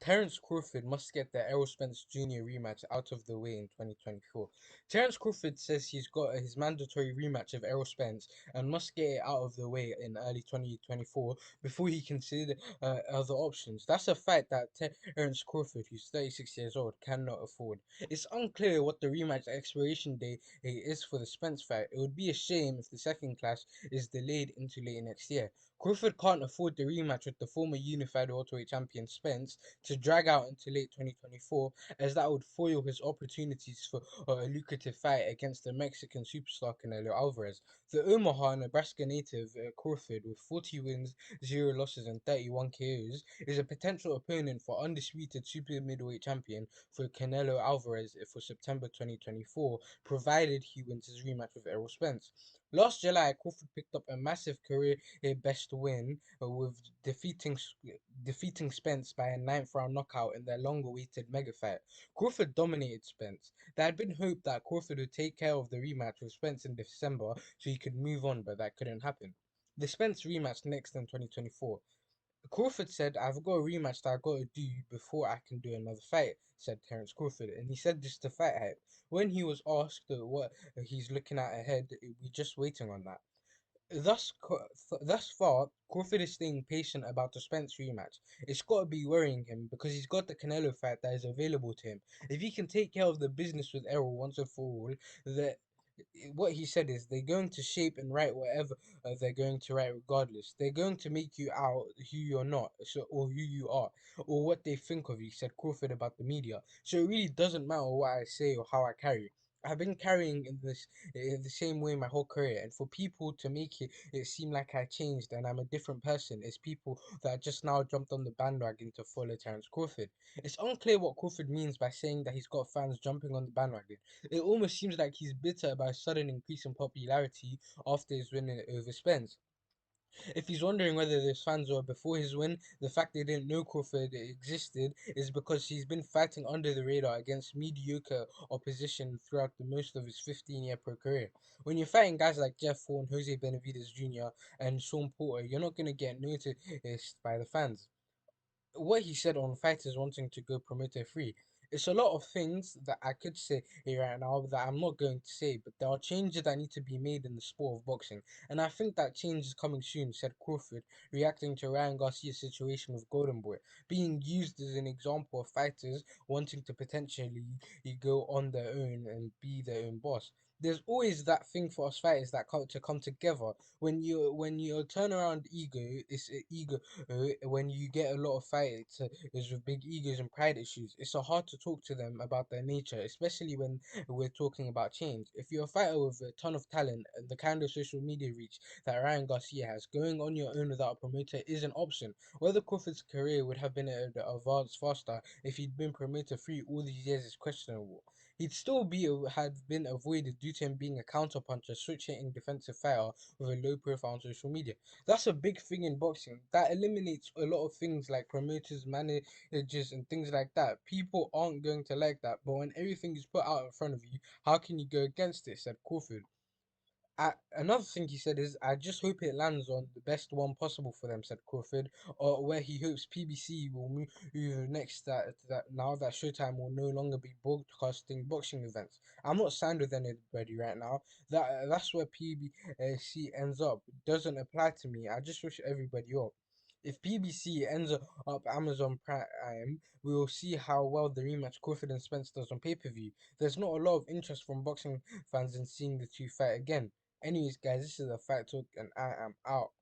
Terence Crawford must get the Errol Spence Jr. rematch out of the way in 2024. Terence Crawford says he's got his mandatory rematch of Errol Spence and must get it out of the way in early 2024 before he consider other options. That's a fight that Terence Crawford, who's 36 years old, cannot afford. It's unclear what the rematch expiration date is for the Spence fight. It would be a shame if the second clash is delayed into late next year. Crawford can't afford the rematch with the former unified welterweight champion Spence to drag out into late 2024, as that would foil his opportunities for a lucrative fight against the Mexican superstar Canelo Alvarez. The Omaha, Nebraska native Crawford, with 40 wins, 0 losses, and 31 KOs, is a potential opponent for undisputed super middleweight champion for Canelo Alvarez for September 2024, provided he wins his rematch with Errol Spence. Last July, Crawford picked up a massive career best win with defeating Spence by a ninth round knockout in their long awaited mega fight. Crawford dominated Spence. There had been hope that Crawford would take care of the rematch with Spence in December so he could move on, but that couldn't happen. The Spence rematch next in 2024. Crawford said, I've got a rematch that I got to do before I can do another fight, said Terence Crawford. And he said this to fight hype. When he was asked what he's looking at ahead, we're just waiting on that. Thus far, Crawford is staying patient about the Spence rematch. It's got to be worrying him because he's got the Canelo fight that is available to him. If he can take care of the business with Errol once and for all, that what he said is they're going to shape and write whatever they're going to write regardless. They're going to make you out who you're not, so or who you are, or what they think of you, said Crawford about the media. So it really doesn't matter what I say or how I carry. I've been carrying in the same way my whole career, and for people to make it seem like I changed and I'm a different person is people that just now jumped on the bandwagon to follow Terence Crawford. It's unclear what Crawford means by saying that he's got fans jumping on the bandwagon. It almost seems like he's bitter about his sudden increase in popularity after his win over Spence. If he's wondering whether those fans were before his win, the fact they didn't know Crawford existed is because he's been fighting under the radar against mediocre opposition throughout the most of his 15-year pro career. When you're fighting guys like Jeff Horn, Jose Benavidez Jr., and Sean Porter, you're not going to get noticed by the fans. What he said on fighters wanting to go promoter free. It's a lot of things that I could say here right now that I'm not going to say, but there are changes that need to be made in the sport of boxing, and I think that change is coming soon, said Crawford, reacting to Ryan Garcia's situation with Golden Boy, being used as an example of fighters wanting to potentially go on their own and be their own boss. There's always that thing for us fighters that come together. When you turn around ego, it's ego when you get a lot of fights is with big egos and pride issues. It's so hard to talk to them about their nature, especially when we're talking about change. If you're a fighter with a ton of talent and the kind of social media reach that Ryan Garcia has, going on your own without a promoter is an option. Whether Crawford's career would have been advanced faster if he'd been promoter free all these years is questionable. He'd still be had been avoided due to him being a counterpuncher, switch hitting defensive fighter with a low profile on social media. That's a big thing in boxing. That eliminates a lot of things like promoters, managers, and things like that. People aren't going to like that. But when everything is put out in front of you, how can you go against it? Said Crawford. Another thing he said is, I just hope it lands on the best one possible for them, said Crawford, or where he hopes PBC will move next that now that Showtime will no longer be broadcasting boxing events. I'm not signed with anybody right now. That's where PBC ends up. It doesn't apply to me. I just wish everybody up. If PBC ends up Amazon Prime, we will see how well the rematch Crawford and Spence does on pay-per-view. There's not a lot of interest from boxing fans in seeing the two fight again. Anyways, guys, this is a Fight Talk, and I am out.